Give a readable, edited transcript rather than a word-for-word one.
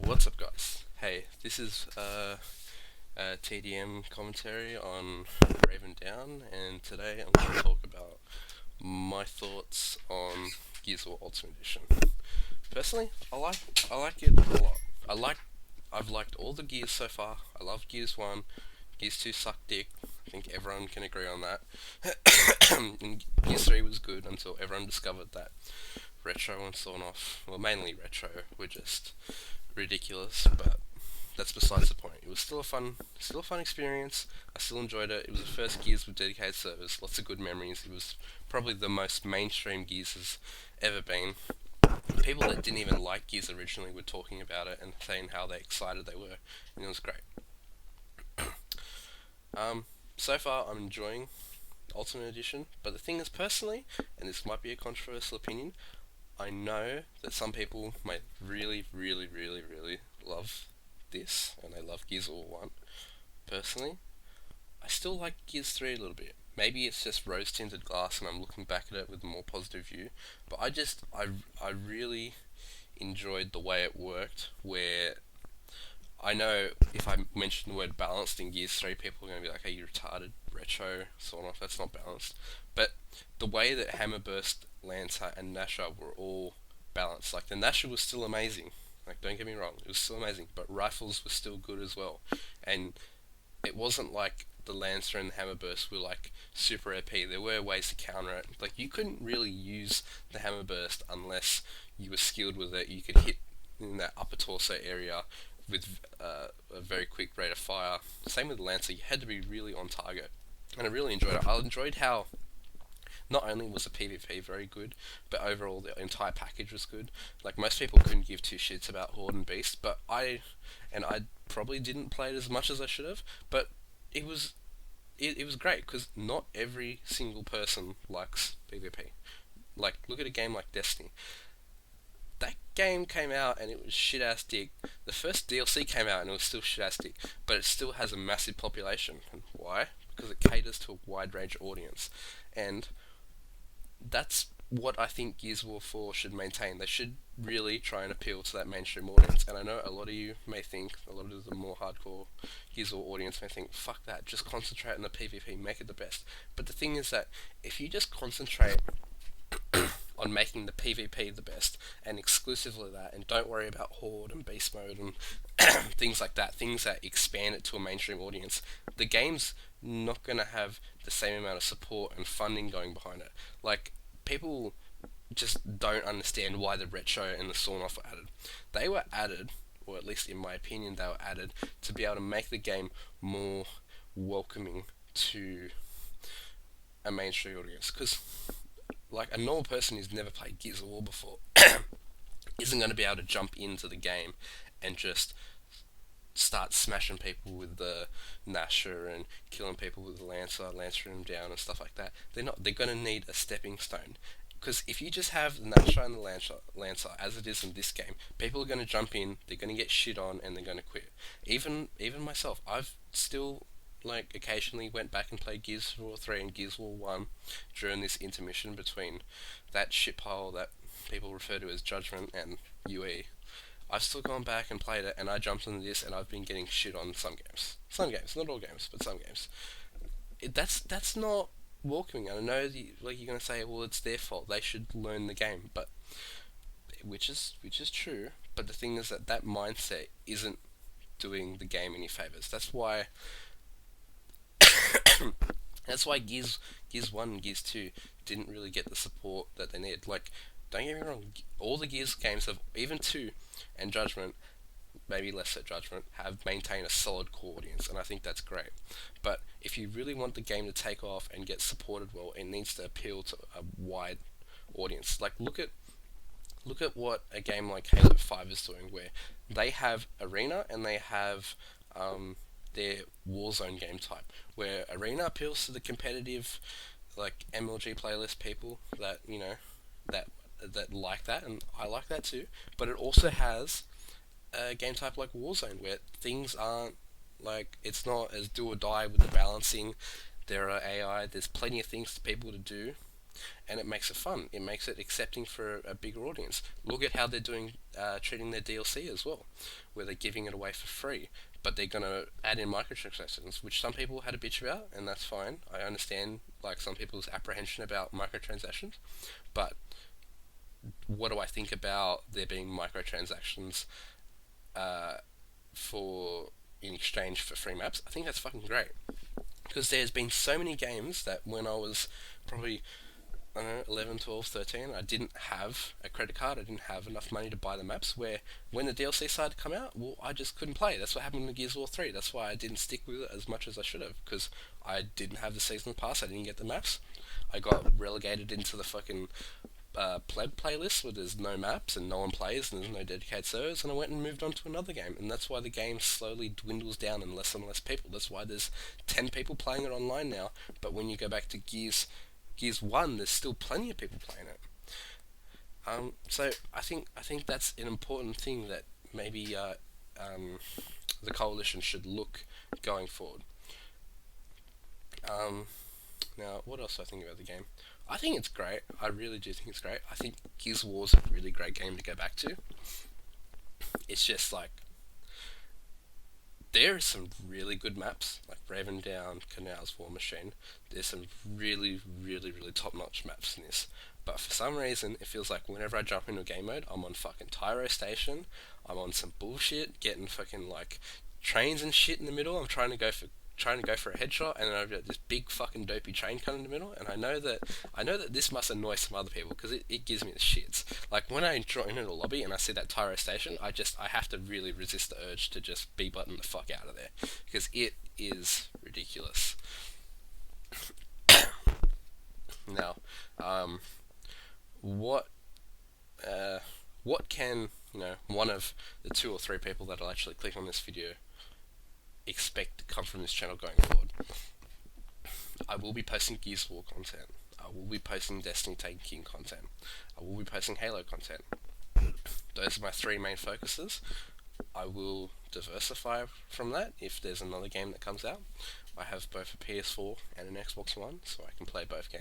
What's up, guys? Hey, this is TDM commentary on Raven Down, and today I'm going to talk about my thoughts on Gears of War Ultimate Edition. Personally, I like it a lot. I've liked all the Gears so far. I love Gears One. Gears Two sucked dick. I think everyone can agree on that. And Gears Three was good until everyone discovered that Retro and Sawn Off, well, mainly Retro, were just ridiculous, but that's besides the point. It was still a fun experience. I still enjoyed it. It was the first Gears with dedicated servers, lots of good memories. It was probably the most mainstream Gears has ever been. People that didn't even like Gears originally were talking about it and saying how they excited they were, and it was great. So far, I'm enjoying Ultimate Edition, but the thing is, personally, and this might be a controversial opinion, I know that some people might really, really, really, really love this, and they love Gears of War 1. Personally, I still like Gears 3 a little bit. Maybe it's just rose tinted glass and I'm looking back at it with a more positive view, but I really enjoyed the way it worked, where I know if I mention the word balanced in Gears 3, people are going to be like, hey, you retarded, retro, sort of, that's not balanced. But the way that Hammerburst, Lancer, and Nasher were all balanced, like the Nasher was still amazing, like don't get me wrong, it was still amazing, but rifles were still good as well. And it wasn't like the Lancer and the Hammerburst were like super OP. There were ways to counter it. Like you couldn't really use the Hammerburst unless you were skilled with it. You could hit in that upper torso area with a very quick rate of fire. Same with the Lancer, you had to be really on target. And I really enjoyed it. I enjoyed how not only was the PvP very good, but overall the entire package was good. Like most people couldn't give two shits about Horde and Beast, but I probably didn't play it as much as I should have, but it was it was great because not every single person likes PvP. Like look at a game like Destiny. That game came out and it was shit ass dick. The first DLC came out and it was still shit ass dick, but it still has a massive population. And why? Because it caters to a wide range audience, and that's what I think Gears of War 4 should maintain. They should really try and appeal to that mainstream audience. And I know a lot of you may think, a lot of the more hardcore Gears of War audience may think, fuck that, just concentrate on the PvP, make it the best. But the thing is that if you just concentrate on making the PvP the best and exclusively that, and don't worry about Horde and Beast Mode and things like that, things that expand it to a mainstream audience, the game's not going to have the same amount of support and funding going behind it. Like, people just don't understand why the retro and the sawn off were added. They were added, or at least in my opinion, they were added to be able to make the game more welcoming to a mainstream audience. Because like a normal person who's never played Gears of War before isn't going to be able to jump into the game and just start smashing people with the Nasher and killing people with the Lancering them down and stuff like that. They're not. They're going to need a stepping stone. Because if you just have the Nasher and the Lancer, as it is in this game, people are going to jump in, they're going to get shit on, and they're going to quit. Even myself, I've still like occasionally went back and played Gears of War 3 and Gears of War 1 during this intermission between that shit pile that people refer to as Judgment and UE. I've still gone back and played it, and I jumped into this, and I've been getting shit on some games. Some games, not all games, but some games. That's not welcoming. I know like you're gonna say, well, it's their fault. They should learn the game, but which is true. But the thing is that that mindset isn't doing the game any favors. That's why Gears One and Gears Two didn't really get the support that they needed. Like, don't get me wrong, all the Gears games have, even two and Judgment, maybe less so Judgment, have maintained a solid core audience, and I think that's great. But if you really want the game to take off and get supported well, it needs to appeal to a wide audience. Like, look at what a game like Halo 5 is doing, where they have Arena and they have their Warzone game type, where Arena appeals to the competitive, like MLG playlist people that that that like that, and I like that too. But it also has a game type like Warzone, where things aren't like, it's not as do or die with the balancing. There are AI. There's plenty of things for people to do. and it makes it fun. It makes it accepting for a bigger audience. Look at how they're doing, treating their DLC as well, where they're giving it away for free, but they're gonna add in microtransactions, which some people had a bitch about, and that's fine. I understand like some people's apprehension about microtransactions, but what do I think about there being microtransactions for in exchange for free maps? I think that's fucking great, because there's been so many games that when I was probably, I don't know, 11, 12, 13, I didn't have a credit card, I didn't have enough money to buy the maps, where when the DLC started to come out, well, I just couldn't play. That's what happened in Gears of War 3. That's why I didn't stick with it as much as I should have, because I didn't have the season pass, I didn't get the maps. I got relegated into the fucking pleb playlist where there's no maps and no one plays and there's no dedicated servers, and I went and moved on to another game, and that's why the game slowly dwindles down and less people. That's why there's 10 people playing it online now, but when you go back to Gears 1, there's still plenty of people playing it. So I think that's an important thing that maybe the coalition should look going forward. Now, what else do I think about the game? I think it's great. I really do think it's great. I think Gears of War's a really great game to go back to. It's just like, there are some really good maps, like Raven Down, Canals, War Machine. There's some really, really, really top-notch maps in this. But for some reason, it feels like whenever I jump into a game mode, I'm on fucking Tyro Station, I'm on some bullshit, getting fucking like trains and shit in the middle. I'm trying to go for a headshot, and then I've got this big fucking dopey train coming in the middle, and I know that this must annoy some other people, because it gives me the shits. Like when I join in a lobby and I see that Tyro Station, I have to really resist the urge to just B-button the fuck out of there, because it is ridiculous. Now, what can, one of the 2 or 3 people that'll actually click on this video expect to come from this channel going forward? I will be posting Gears of War content. I will be posting Destiny Taken King content. I will be posting Halo content. Those are my 3 main focuses. I will diversify from that if there's another game that comes out. I have both a PS4 and an Xbox One, so I can play both games.